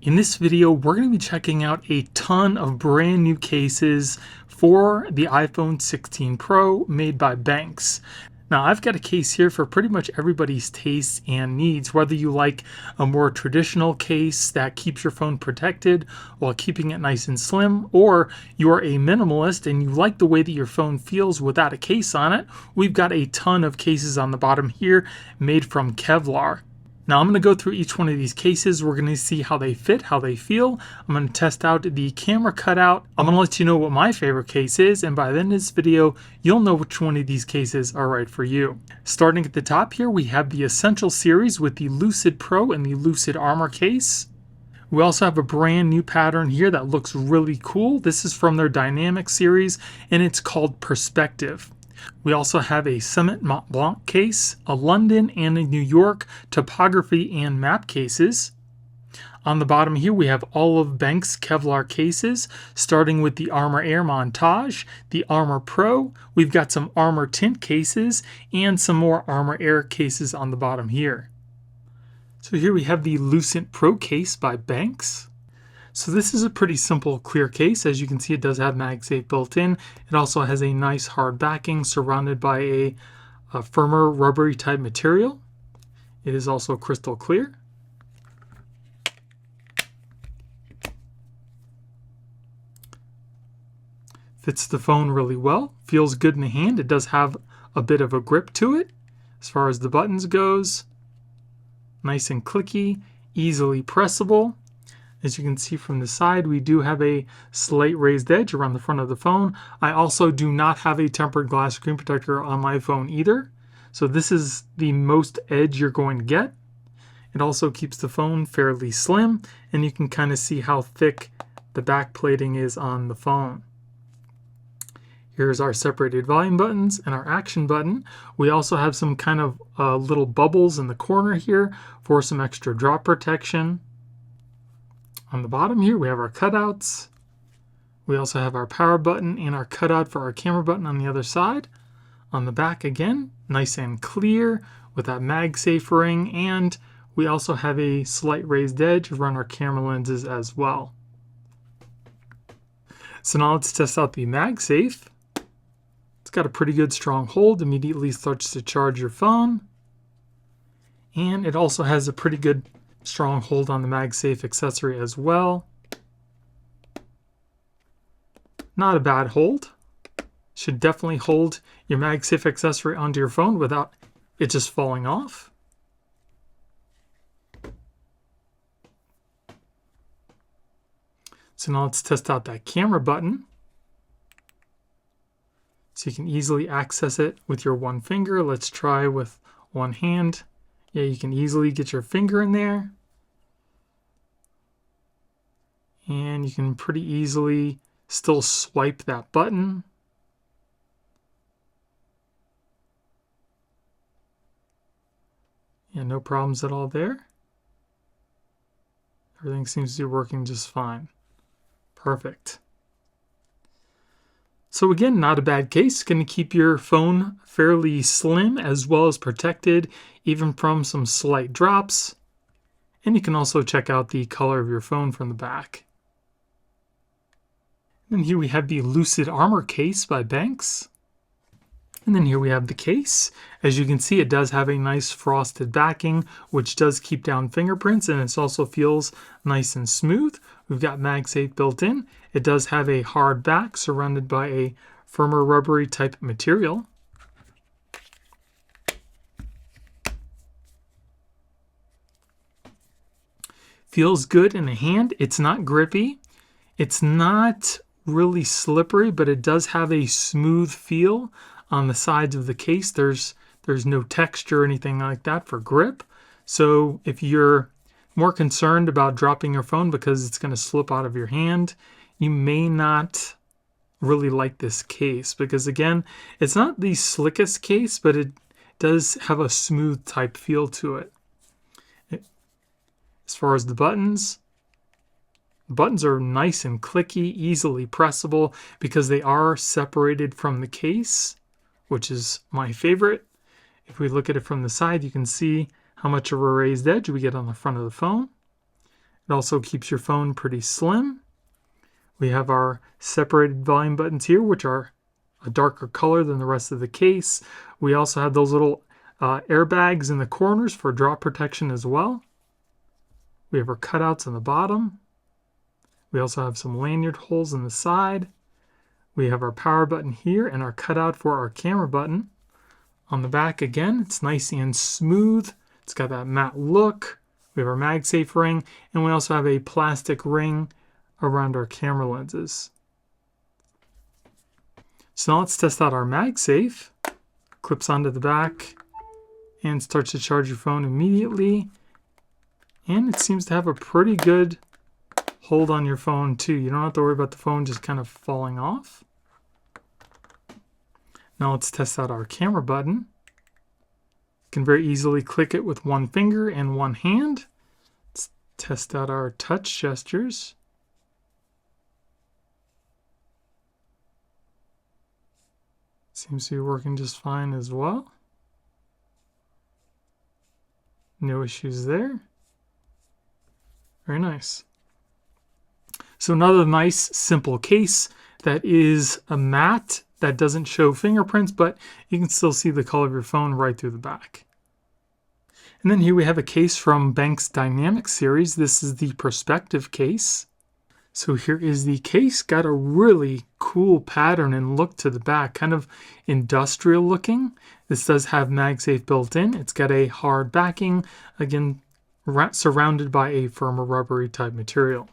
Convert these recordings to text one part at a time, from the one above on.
In this video, we're going to be checking out a ton of brand new cases for the iPhone 16 Pro made by BENKS. Now, I've got a case here for pretty much everybody's tastes and needs, whether you like a more traditional case that keeps your phone protected while keeping it nice and slim, or you're a minimalist and you like the way that your phone feels without a case on it. We've got a ton of cases on the bottom here made from Kevlar. Now I'm going to go through each one of these cases. We're going to see how they fit, how they feel. I'm going to test out the camera cutout. I'm going to let you know what my favorite case is, and by the end of this video, you'll know which one of these cases are right for you. Starting at the top here, we have the Essential series with the Lucid Pro and the Lucid Armor case. We also have a brand new pattern here that looks really cool. This is from their Dynamic series, and it's called Perspective. We also have a Summit Mont Blanc case, a London and a New York topography and map cases. On the bottom here, we have all of BENKS Kevlar cases, starting with the Armor Air Montage, the Armor Pro. We've got some Armor Tint cases and some more Armor Air cases on the bottom here. So here we have the Lucent Pro case by BENKS. So this is a pretty simple clear case. As you can see, it does have MagSafe built in. It also has a nice hard backing surrounded by a firmer rubbery type material. It is also crystal clear. Fits the phone really well. Feels good in the hand. It does have a bit of a grip to it. As far as the buttons goes, nice and clicky, easily pressable. As you can see from the side, we do have a slight raised edge around the front of the phone. I also do not have a tempered glass screen protector on my phone either. So this is the most edge you're going to get. It also keeps the phone fairly slim, and you can kind of see how thick the back plating is on the phone. Here's our separated volume buttons and our action button. We also have some kind of little bubbles in the corner here for some extra drop protection. On the bottom here, we have our cutouts. We also have our power button and our cutout for our camera button on the other side. On the back again, nice and clear with that MagSafe ring, and we also have a slight raised edge around our camera lenses as well. So now let's test out the MagSafe. It's got a pretty good strong hold, immediately starts to charge your phone. And it also has a pretty good strong hold on the MagSafe accessory as well. Not a bad hold. Should definitely hold your MagSafe accessory onto your phone without it just falling off. So now let's test out that camera button. So you can easily access it with your one finger. Let's try with one hand. Yeah, you can easily get your finger in there. And you can pretty easily still swipe that button. Yeah, no problems at all there. Everything seems to be working just fine. Perfect. So again, not a bad case. Going to keep your phone fairly slim as well as protected, even from some slight drops. And you can also check out the color of your phone from the back. And here we have the Lucid Armor case by BENKS. And then here we have the case. As you can see, it does have a nice frosted backing, which does keep down fingerprints, and it also feels nice and smooth. We've got MagSafe built in. It does have a hard back surrounded by a firmer rubbery type material. Feels good in the hand. It's not grippy. It's not really slippery, but it does have a smooth feel on the sides of the case. There's no texture or anything like that for grip. So if you're more concerned about dropping your phone because it's going to slip out of your hand, you may not really like this case, because again, it's not the slickest case, but it does have a smooth type feel to it. As far as the buttons are nice and clicky, easily pressable because they are separated from the case, which is my favorite. If we look at it from the side, you can see how much of a raised edge we get on the front of the phone. It also keeps your phone pretty slim. We have our separated volume buttons here, which are a darker color than the rest of the case. We also have those little airbags in the corners for drop protection as well. We have our cutouts on the bottom. We also have some lanyard holes in the side. We have our power button here and our cutout for our camera button. On the back again, it's nice and smooth. It's got that matte look. We have our MagSafe ring, and we also have a plastic ring around our camera lenses. So now let's test out our MagSafe. Clips onto the back and starts to charge your phone immediately. And it seems to have a pretty good hold on your phone too. You don't have to worry about the phone just kind of falling off. Now let's test out our camera button. You can very easily click it with one finger and one hand. Let's test out our touch gestures. Seems to be working just fine as well. No issues there. Very nice. So another nice simple case that is a matte that doesn't show fingerprints, but you can still see the color of your phone right through the back. And then here we have a case from BENKS Dynamic series. This is the Perspective case. So here is the case. Got a really cool pattern and look to the back, kind of industrial looking. This does have MagSafe built in. It's got a hard backing, again, surrounded by a firmer rubbery type material.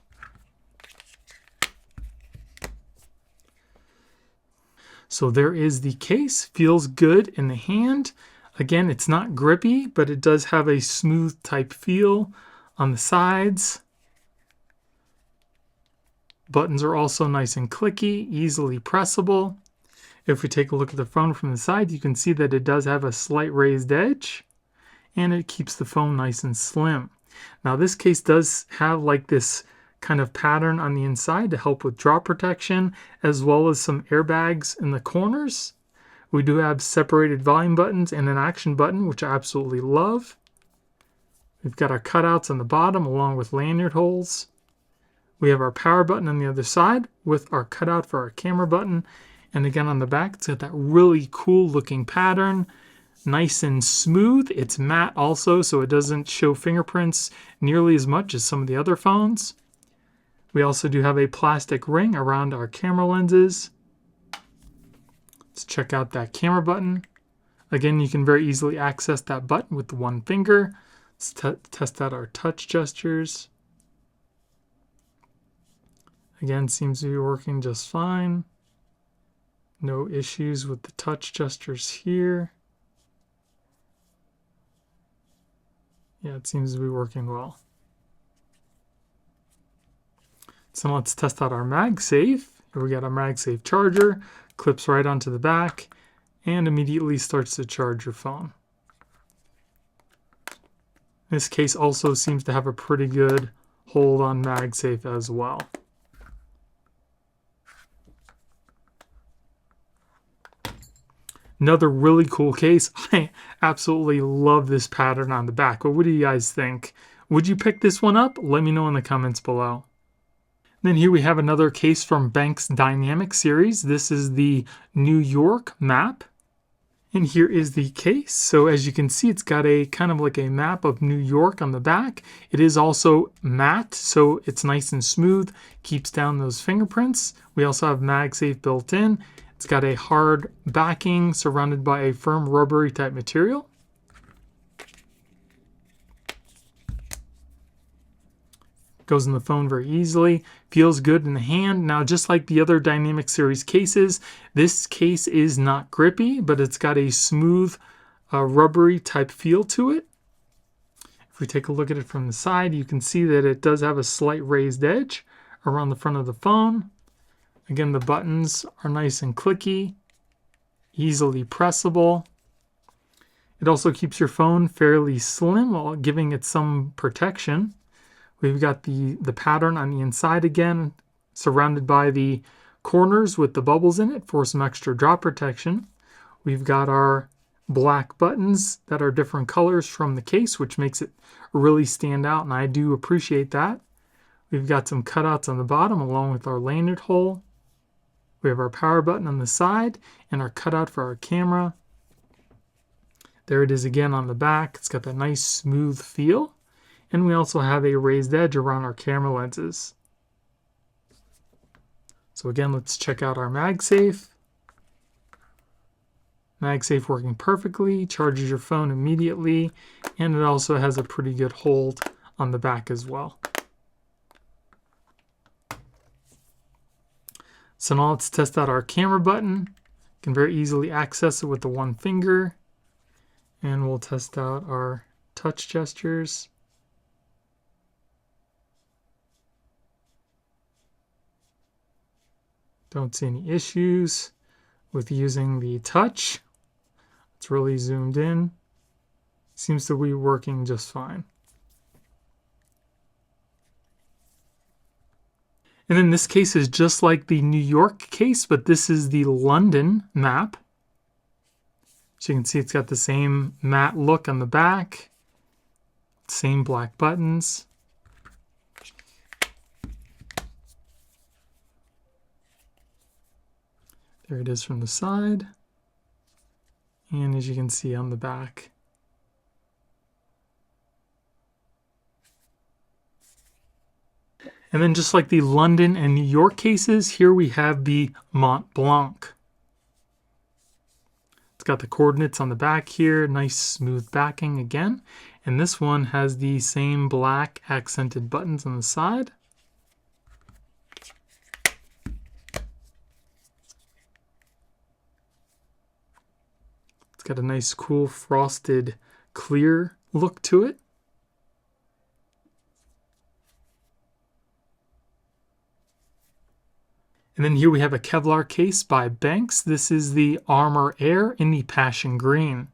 So there is the case. Feels good in the hand. Again, it's not grippy, but it does have a smooth type feel on the sides. Buttons are also nice and clicky, easily pressable. If we take a look at the phone from the side, you can see that it does have a slight raised edge, and it keeps the phone nice and slim. Now this case does have like this kind of pattern on the inside to help with drop protection, as well as some airbags in the corners. We do have separated volume buttons and an action button, which I absolutely love. We've got our cutouts on the bottom along with lanyard holes. We have our power button on the other side with our cutout for our camera button. And again on the back, it's got that really cool looking pattern. Nice and smooth. It's matte also, so it doesn't show fingerprints nearly as much as some of the other phones. We also do have a plastic ring around our camera lenses. Let's check out that camera button. Again, you can very easily access that button with the one finger. Let's test out our touch gestures. Again, seems to be working just fine. No issues with the touch gestures here. Yeah, it seems to be working well. So let's test out our MagSafe. Here we got our MagSafe charger, clips right onto the back, and immediately starts to charge your phone. This case also seems to have a pretty good hold on MagSafe as well. Another really cool case. I absolutely love this pattern on the back. But what do you guys think? Would you pick this one up? Let me know in the comments below. Then here we have another case from BENKS Dynamic series. This is the New York map. And here is the case. So as you can see, it's got a kind of like a map of New York on the back. It is also matte, so it's nice and smooth, keeps down those fingerprints. We also have MagSafe built in. It's got a hard backing surrounded by a firm rubbery type material. Goes in the phone very easily, feels good in the hand. Now, just like the other Dynamic series cases, this case is not grippy, but it's got a smooth, rubbery type feel to it. If we take a look at it from the side, you can see that it does have a slight raised edge around the front of the phone. Again, the buttons are nice and clicky, easily pressable. It also keeps your phone fairly slim while giving it some protection. We've got the pattern on the inside again, surrounded by the corners with the bubbles in it for some extra drop protection. We've got our black buttons that are different colors from the case, which makes it really stand out, and I do appreciate that. We've got some cutouts on the bottom along with our lanyard hole. We have our power button on the side and our cutout for our camera. There it is again on the back. It's got that nice smooth feel. And we also have a raised edge around our camera lenses. So again, let's check out our MagSafe. MagSafe working perfectly, charges your phone immediately, and it also has a pretty good hold on the back as well. So now let's test out our camera button. You can very easily access it with the one finger. And we'll test out our touch gestures. Don't see any issues with using the touch. It's really zoomed in. Seems to be working just fine. And then this case is just like the New York case, but this is the London map. So you can see it's got the same matte look on the back, same black buttons. There it is from the side. And as you can see on the back. And then just like the London and New York cases, here we have the Mont Blanc. It's got the coordinates on the back here, nice smooth backing again. And this one has the same black accented buttons on the side. It's got a nice cool frosted clear look to it. And then here we have a Kevlar case by BENKS. This is the Armor Air in the Passion Green.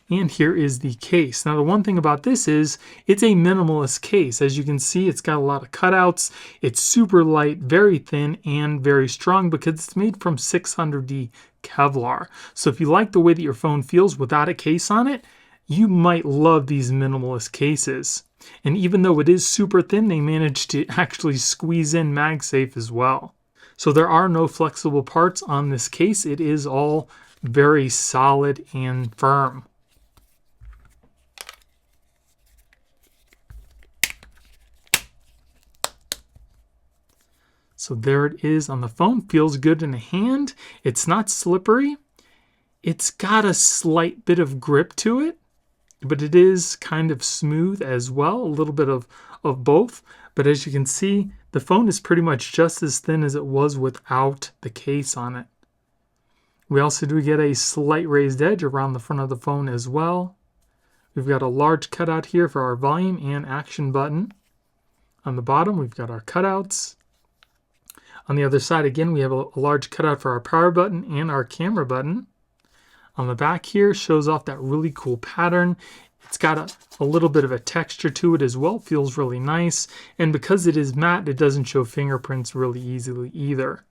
And here is the case. Now the one thing about this is it's a minimalist case. As you can see, it's got a lot of cutouts. It's super light, very thin, and very strong because it's made from 600D Kevlar. So if you like the way that your phone feels without a case on it, you might love these minimalist cases. And even though it is super thin, they managed to actually squeeze in MagSafe as well. So there are no flexible parts on this case. It is all very solid and firm. So there it is on the phone. Feels good in the hand. It's not slippery. It's got a slight bit of grip to it, but it is kind of smooth as well. A little bit of both. But as you can see, the phone is pretty much just as thin as it was without the case on it. We also do get a slight raised edge around the front of the phone as well. We've got a large cutout here for our volume and action button. On the bottom, we've got our cutouts. On the other side, again, we have a large cutout for our power button and our camera button. On the back here, shows off that really cool pattern. It's got a little bit of a texture to it as well. Feels really nice. And because it is matte, it doesn't show fingerprints really easily either.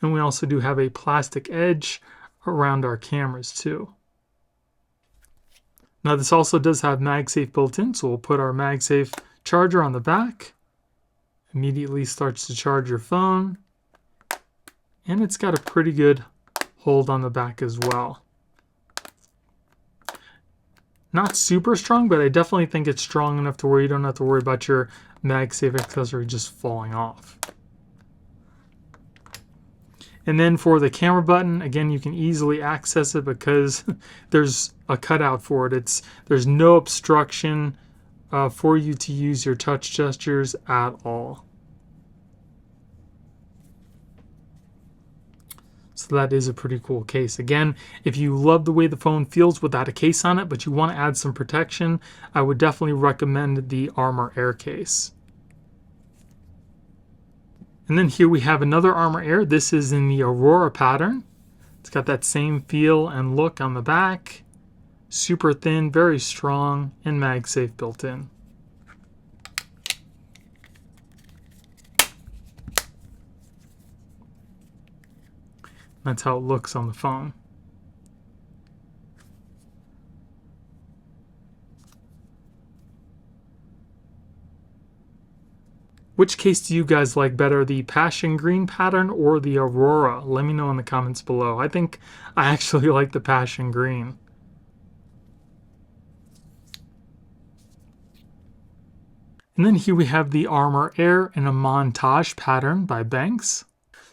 And we also do have a plastic edge around our cameras too. Now this also does have MagSafe built in, so we'll put our MagSafe charger on the back. Immediately starts to charge your phone. And it's got a pretty good hold on the back as well. Not super strong, but I definitely think it's strong enough to where you don't have to worry about your MagSafe accessory just falling off. And then for the camera button, again, you can easily access it because there's a cutout for it. There's no obstruction for you to use your touch gestures at all. So that is a pretty cool case. Again, if you love the way the phone feels without a case on it, but you want to add some protection, I would definitely recommend the Armor Air case. And then here we have another Armor Air. This is in the Aurora pattern. It's got that same feel and look on the back. Super thin, very strong, and MagSafe built in. That's how it looks on the phone. Which case do you guys like better, the passion green pattern or the Aurora? Let me know in the comments below. I think I actually like the passion green. And then here we have the Armor Air in a Montage pattern by BENKS.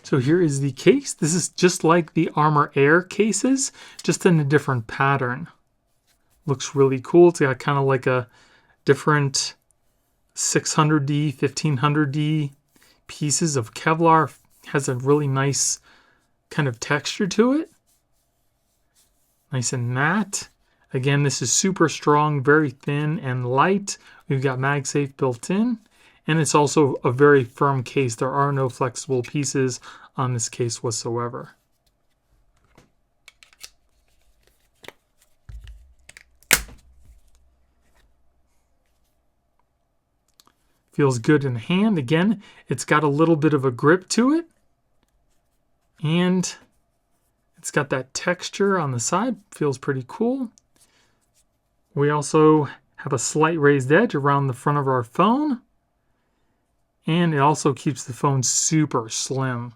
So here is the case. This is just like the Armor Air cases, just in a different pattern. Looks really cool. It's got kind of like a different 600D, 1500D pieces of Kevlar. Has a really nice kind of texture to it. Nice and matte. Again, this is super strong, very thin and light. We've got MagSafe built in. And it's also a very firm case. There are no flexible pieces on this case whatsoever. Feels good in the hand. Again, it's got a little bit of a grip to it. And it's got that texture on the side. Feels pretty cool. We also have a slight raised edge around the front of our phone. And it also keeps the phone super slim.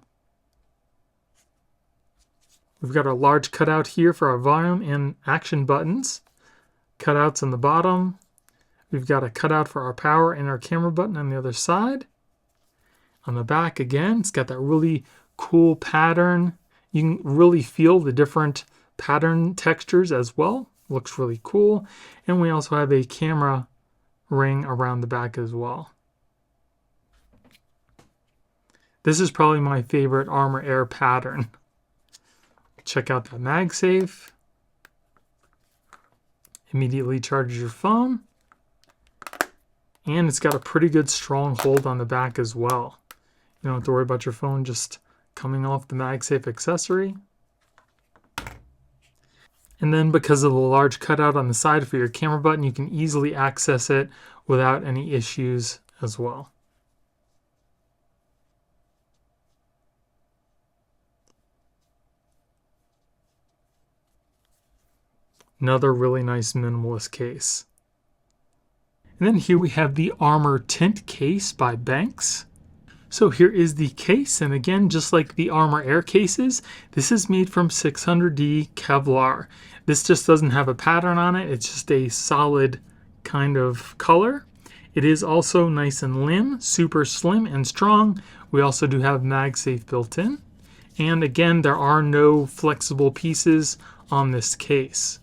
We've got a large cutout here for our volume and action buttons. Cutouts on the bottom. We've got a cutout for our power and our camera button on the other side. On the back, again, it's got that really cool pattern. You can really feel the different pattern textures as well. Looks really cool. And we also have a camera ring around the back as well. This is probably my favorite Armor Air pattern. Check out that MagSafe. Immediately charges your phone. And it's got a pretty good strong hold on the back as well. You don't have to worry about your phone just coming off the MagSafe accessory. And then because of the large cutout on the side for your camera button, you can easily access it without any issues as well. Another really nice minimalist case. And then here we have the Armor Tint case by BENKS. So here is the case, and again, just like the Armor Air cases, this is made from 600D Kevlar. This just doesn't have a pattern on it, it's just a solid kind of color. It is also nice and limb, super slim and strong. We also do have MagSafe built in. And again, there are no flexible pieces on this case.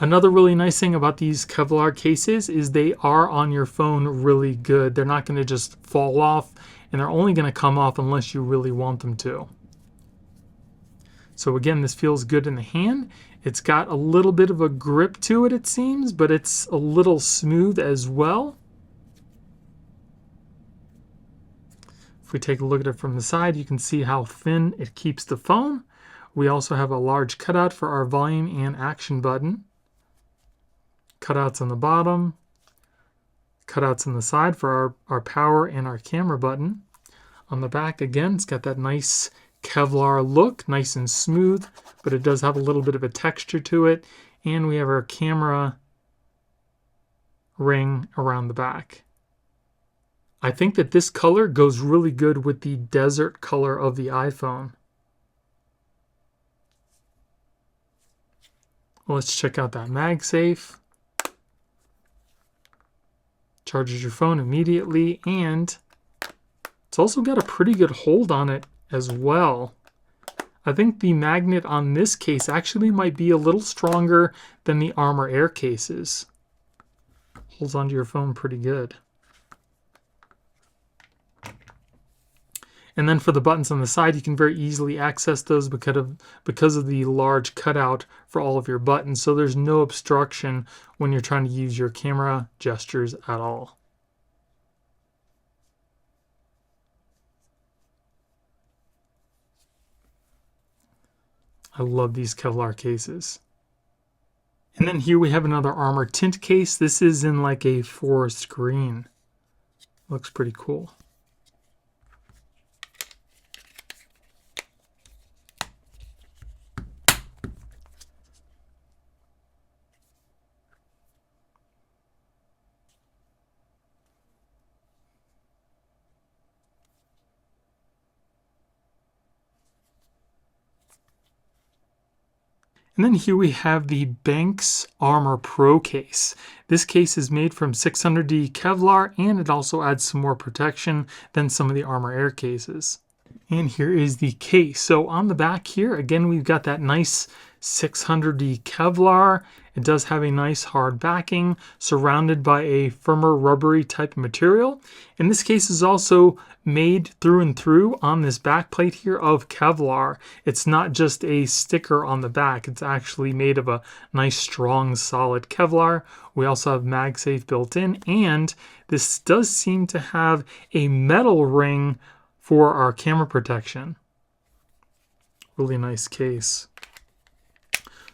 Another really nice thing about these Kevlar cases is they are on your phone really good. They're not going to just fall off, and they're only going to come off unless you really want them to. So again, this feels good in the hand. It's got a little bit of a grip to it, it seems, but it's a little smooth as well. If we take a look at it from the side, you can see how thin it keeps the phone. We also have a large cutout for our volume and action button. Cutouts on the bottom, cutouts on the side for our power and our camera button. On the back, again, it's got that nice Kevlar look, nice and smooth, but it does have a little bit of a texture to it. And we have our camera ring around the back. I think that this color goes really good with the desert color of the iPhone. Let's check out that MagSafe. Charges your phone immediately, and it's also got a pretty good hold on it as well. I think the magnet on this case actually might be a little stronger than the Armor Air cases. Holds onto your phone pretty good. And then for the buttons on the side, you can very easily access those because of the large cutout for all of your buttons. So there's no obstruction when you're trying to use your camera gestures at all. I love these Kevlar cases. And then here we have another Armor Tint case. This is in like a forest green. Looks pretty cool. And then here we have the BENKS Armor Pro case. This case is made from 600D Kevlar, and it also adds some more protection than some of the Armor Air cases. And here is the case. So on the back here, again, we've got that nice 600D Kevlar. It does have a nice hard backing surrounded by a firmer rubbery type of material. And this case is also made through and through on this back plate here of Kevlar. It's not just a sticker on the back. It's actually made of a nice strong solid Kevlar. We also have MagSafe built in, and this does seem to have a metal ring for our camera protection. Really nice case.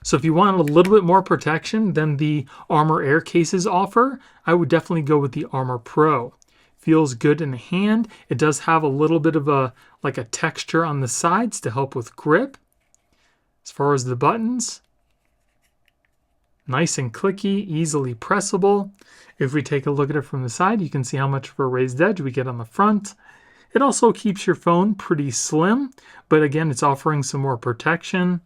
So if you want a little bit more protection than the Armor Air cases offer, I would definitely go with the Armor Pro. Feels good in the hand. It does have a little bit of a texture on the sides to help with grip. As far as the buttons, nice and clicky, easily pressable. If we take a look at it from the side, you can see how much of a raised edge we get on the front. It also keeps your phone pretty slim, but again, it's offering some more protection.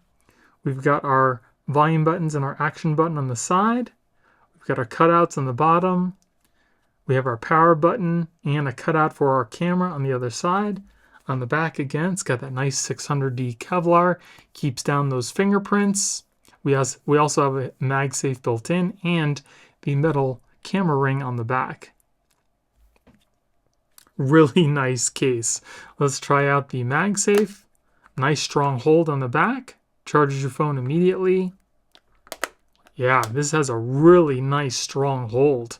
We've got our volume buttons and our action button on the side. We've got our cutouts on the bottom. We have our power button and a cutout for our camera on the other side. On the back, again, it's got that nice 600D Kevlar, keeps down those fingerprints. We also have a MagSafe built in and the metal camera ring on the back. Really nice case. Let's try out the MagSafe. Nice strong hold on the back. Charges your phone immediately. Yeah, this has a really nice strong hold.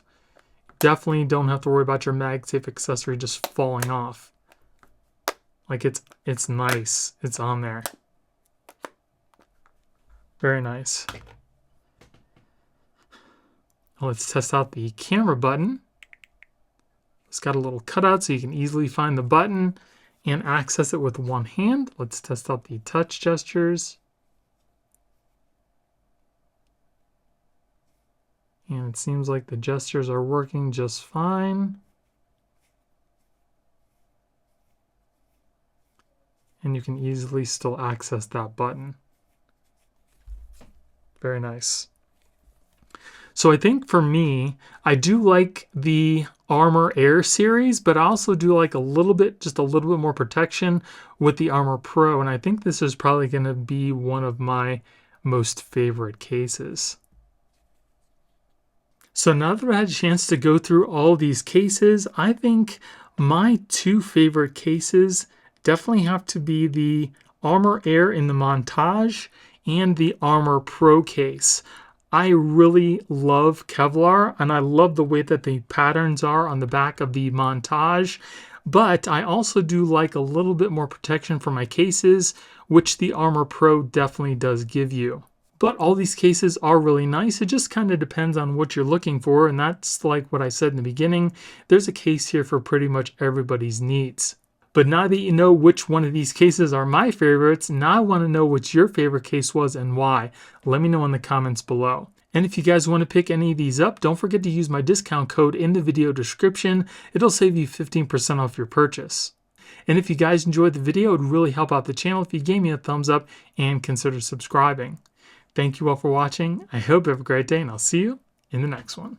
Definitely don't have to worry about your MagSafe accessory just falling off. Like it's nice. It's on there. Very nice. Let's test out the camera button. It's got a little cutout so you can easily find the button and access it with one hand. Let's test out the touch gestures. And it seems like the gestures are working just fine. And you can easily still access that button. Very nice. So I think for me, I do like the Armor Air series, but I also do like just a little bit more protection with the Armor Pro. And I think this is probably going to be one of my most favorite cases. So now that I had a chance to go through all these cases, I think my two favorite cases definitely have to be the Armor Air in the Montage and the Armor Pro case. I really love Kevlar, and I love the way that the patterns are on the back of the Montage, but I also do like a little bit more protection for my cases, which the Armor Pro definitely does give you. But all these cases are really nice. It just kind of depends on what you're looking for, and that's like what I said in the beginning. There's a case here for pretty much everybody's needs. But now that you know which one of these cases are my favorites, now I want to know what your favorite case was and why. Let me know in the comments below. And if you guys want to pick any of these up, don't forget to use my discount code in the video description. It'll save you 15% off your purchase. And if you guys enjoyed the video, it would really help out the channel if you gave me a thumbs up and consider subscribing. Thank you all for watching. I hope you have a great day, and I'll see you in the next one.